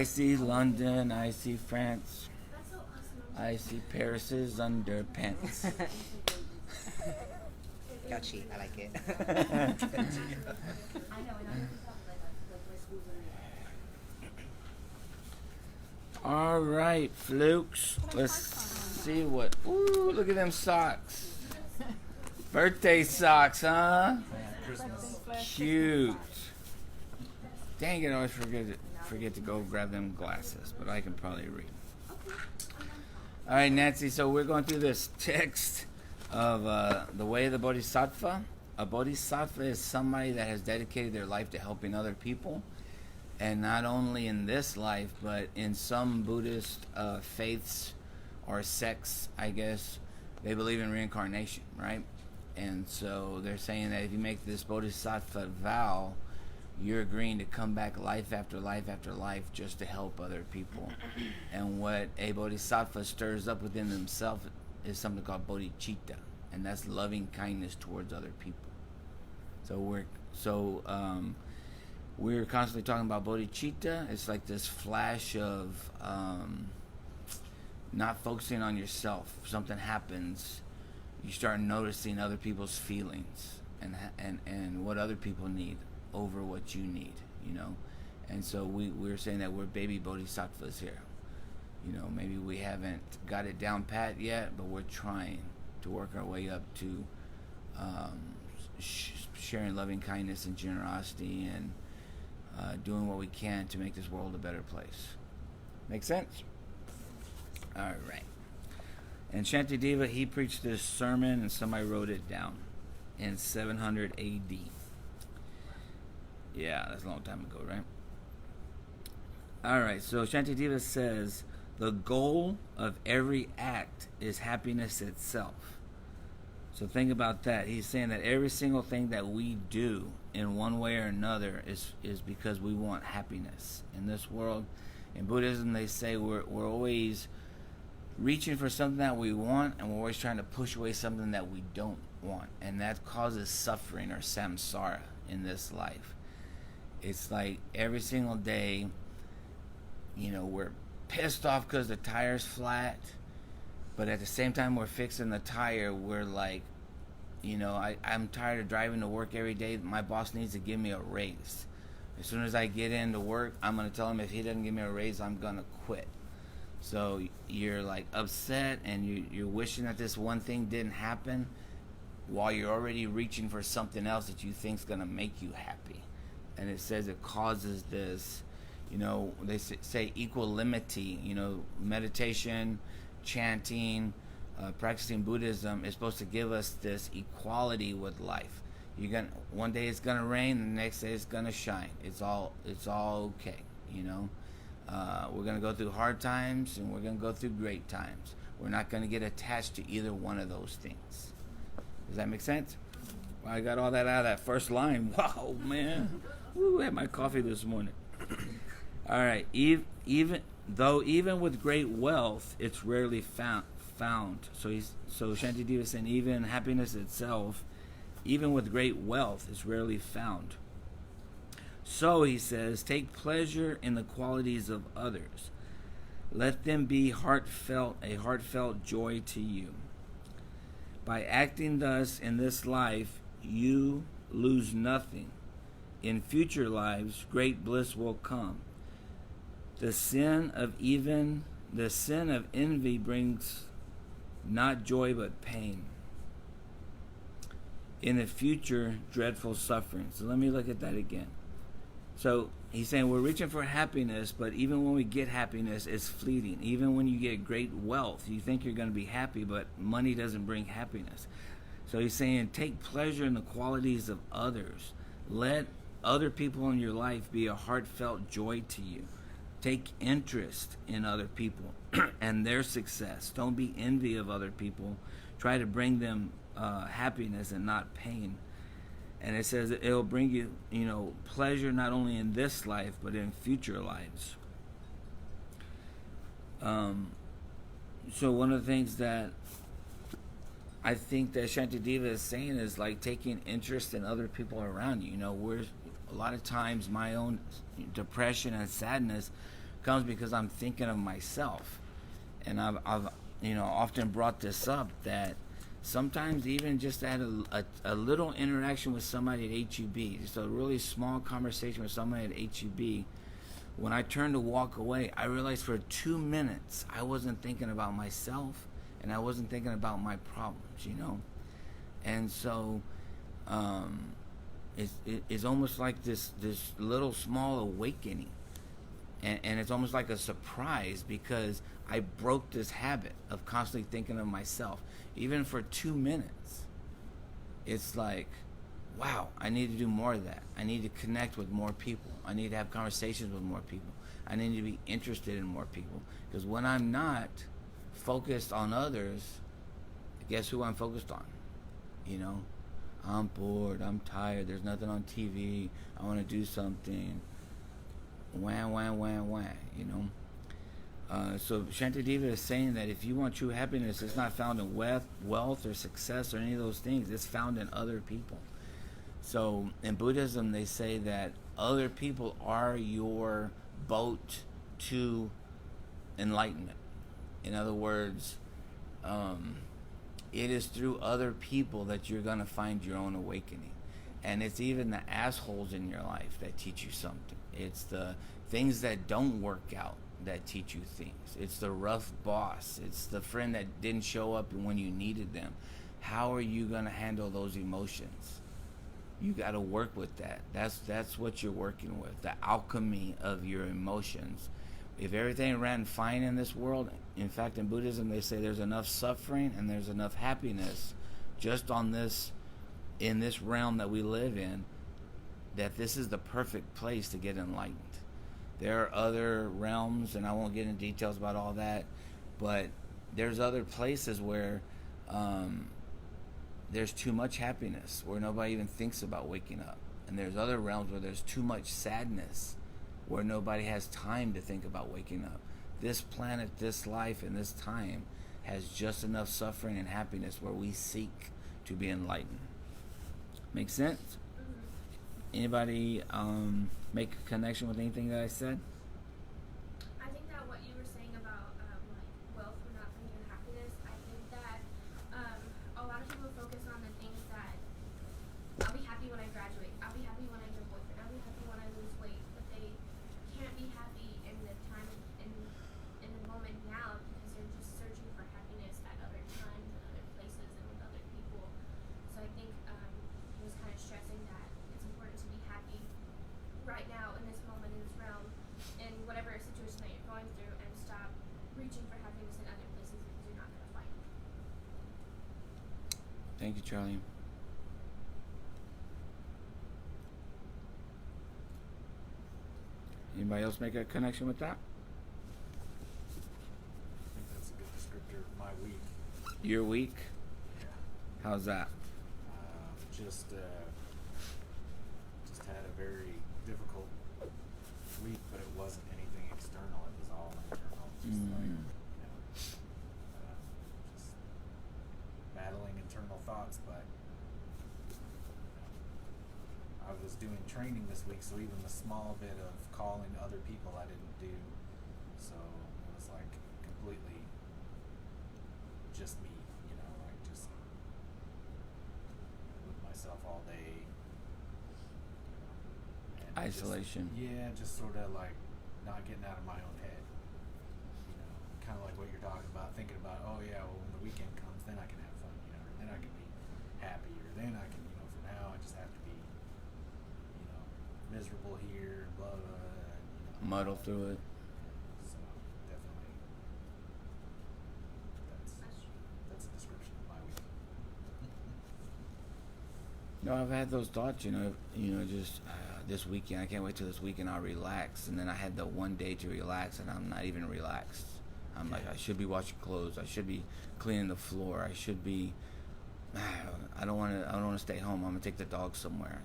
I see London, I see France, I see Paris's underpants. Catchy. I like it. All right, flukes. Let's see what. Ooh, look at them socks. Birthday socks, huh? Christmas. Cute. Dang it, I always forget to go grab them glasses, but I can probably read. All right, Nancy, so we're going through this text of the way of the Bodhisattva. A Bodhisattva is somebody that has dedicated their life to helping other people, and not only in this life, but in some Buddhist faiths or sects, I guess, they believe in reincarnation, right? And so they're saying that if you make this Bodhisattva vow, you're agreeing to come back life after life after life just to help other people. And what a Bodhisattva stirs up within themselves is something called bodhicitta, and that's loving kindness towards other people. So we're constantly talking about bodhicitta. It's like this flash of not focusing on yourself. If something happens, you start noticing other people's feelings and what other people need over what you need, you know. And so we're saying that we're baby bodhisattvas here. You know, maybe we haven't got it down pat yet, but we're trying to work our way up to sharing loving kindness and generosity and doing what we can to make this world a better place. Make sense? All right. And Shantideva, he preached this sermon, and somebody wrote it down in 700 AD. Yeah, that's a long time ago, right? All right, so Shantideva says, the goal of every act is happiness itself. So think about that. He's saying that every single thing that we do in one way or another is because we want happiness. In this world, in Buddhism, they say we're always reaching for something that we want, and we're always trying to push away something that we don't want. And that causes suffering or samsara in this life. It's like every single day, you know, we're pissed off because the tire's flat, but at the same time we're fixing the tire, we're like, you know, I'm tired of driving to work every day. My boss needs to give me a raise. As soon as I get into work, I'm going to tell him if he doesn't give me a raise, I'm going to quit. So you're like upset, and you're wishing that this one thing didn't happen while you're already reaching for something else that you think's going to make you happy. And it says it causes this, you know, they say equanimity, you know, meditation, chanting, practicing Buddhism is supposed to give us this equality with life. One day it's gonna rain, the next day it's gonna shine. It's all okay, you know. We're gonna go through hard times, and we're gonna go through great times. We're not gonna get attached to either one of those things. Does that make sense? Well, I got all that out of that first line. Wow, man. Woo, I had my coffee this morning. All right. Even with great wealth, it's rarely found. So Shantideva is saying even happiness itself, even with great wealth, is rarely found. So he says, take pleasure in the qualities of others. Let them be a heartfelt joy to you. By acting thus in this life, you lose nothing. In future lives, great bliss will come. The sin of envy brings not joy but pain. In the future, dreadful suffering. So let me look at that again. So he's saying we're reaching for happiness, but even when we get happiness, it's fleeting. Even when you get great wealth, you think you're going to be happy, but money doesn't bring happiness. So he's saying take pleasure in the qualities of others. Let other people in your life be a heartfelt joy to you. Take interest in other people and their success. Don't be envy of other people. Try to bring them happiness and not pain. And it says that it'll bring you, you know, pleasure not only in this life but in future lives. So one of the things that I think that Shantideva is saying is like taking interest in other people around you. You know, a lot of times my own depression and sadness comes because I'm thinking of myself. And I've often brought this up that sometimes even just at a little interaction with somebody at HEB, just a really small conversation with somebody at HEB, when I turned to walk away, I realized for 2 minutes I wasn't thinking about myself and I wasn't thinking about my problems. And so it's almost like this little small awakening. And it's almost like a surprise because I broke this habit of constantly thinking of myself. Even for 2 minutes, it's like, wow, I need to do more of that. I need to connect with more people. I need to have conversations with more people. I need to be interested in more people. Because when I'm not focused on others, guess who I'm focused on? I'm bored, I'm tired, there's nothing on TV, I want to do something. Wah. So Shantideva is saying that if you want true happiness, it's not found in wealth or success or any of those things. It's found in other people. So in Buddhism, they say that other people are your boat to enlightenment. In other words, it is through other people that you're going to find your own awakening. And it's even the assholes in your life that teach you something. It's the things that don't work out that teach you things. It's the rough boss. It's the friend that didn't show up when you needed them. How are you going to handle those emotions? You got to work with that. That's what you're working with, the alchemy of your emotions. If everything ran fine in this world, in fact, in Buddhism, they say there's enough suffering and there's enough happiness just in this realm that we live in, that this is the perfect place to get enlightened. There are other realms, and I won't get into details about all that, but there's other places where there's too much happiness, where nobody even thinks about waking up. And there's other realms where there's too much sadness, where nobody has time to think about waking up. This planet, this life, and this time has just enough suffering and happiness where we seek to be enlightened. Make sense? Anybody make a connection with anything that I said? I think that what you were saying about wealth would not bring you happiness, I think that a lot of people focus on the things that I'll be happy when I graduate, I'll be happy when I get a boyfriend, I'll be happy when I lose weight, but they can't be happy in the time in the moment now because they're just searching for happiness at other times and other places and with other people. So I think he was kind of stressing that it's important to be happy right now in this moment, in this realm, in whatever situation that you're going through, and stop reaching for happiness in other places because you're not going to find it. Thank you, Charlie. Anybody else make a connection with that? I think that's a good descriptor of my week. Your week? Yeah. How's that? Just had a very difficult week, but it wasn't anything external. It was all internal. Just just battling internal thoughts. But I was doing training this week, so even the small bit of calling other people I didn't do. So it was like completely just me, like just with myself all day. And Isolation. just sort of like not getting out of my own head. Kind of like what you're talking about, thinking about, oh yeah, well when the weekend comes, then I can have fun, or then I can be happy, or then I can, for now I just have to be, miserable here, blah, blah, blah, Muddle through it. So definitely, that's a description of my week. No, I've had those thoughts, just this weekend. I can't wait till this weekend I'll relax. And then I had the one day to relax, and I'm not even relaxed. I'm like, I should be washing clothes. I should be cleaning the floor. I should be. I don't want to stay home. I'm gonna take the dog somewhere.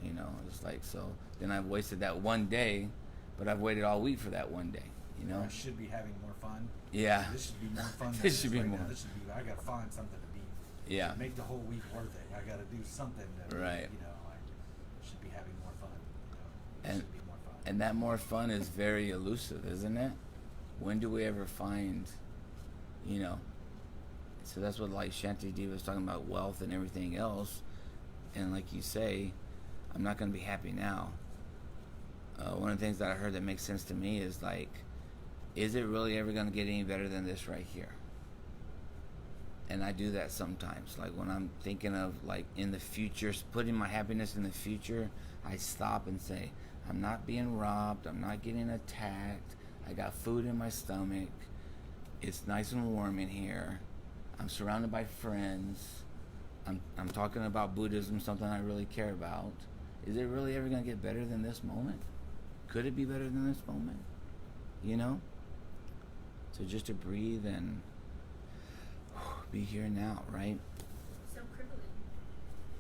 It's like, so. Then I've wasted that one day, but I've waited all week for that one day. I should be having more fun. Yeah. This should be more fun. This should be right more. Now. I gotta find something to be. Yeah. Make the whole week worth it. I gotta do something that. Right. Should be having more fun. And should be more fun. And that more fun is very elusive, isn't it? When do we ever find, you know? So that's what like Shanti Diva was talking about, wealth and everything else. And like you say, I'm not going to be happy now. One of the things that I heard that makes sense to me is like, is it really ever going to get any better than this right here? And I do that sometimes. Like when I'm thinking of like in the future, putting my happiness in the future, I stop and say, I'm not being robbed. I'm not getting attacked. I got food in my stomach. It's nice and warm in here. I'm surrounded by friends. I'm talking about Buddhism, something I really care about. Is it really ever going to get better than this moment? Could it be better than this moment? You know? So just to breathe and be here now, right? So crippling.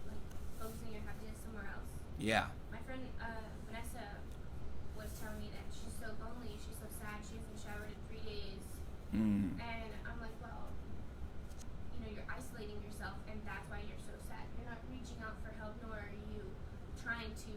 Like focusing your happiness somewhere else. Yeah. My friend Vanessa was telling me that she's so lonely, she's so sad, she hasn't showered in 3 days. Mm. And I'm like, well, you know, you're isolating yourself, and that's why you're so sad. You're not reaching out for help, nor are you trying to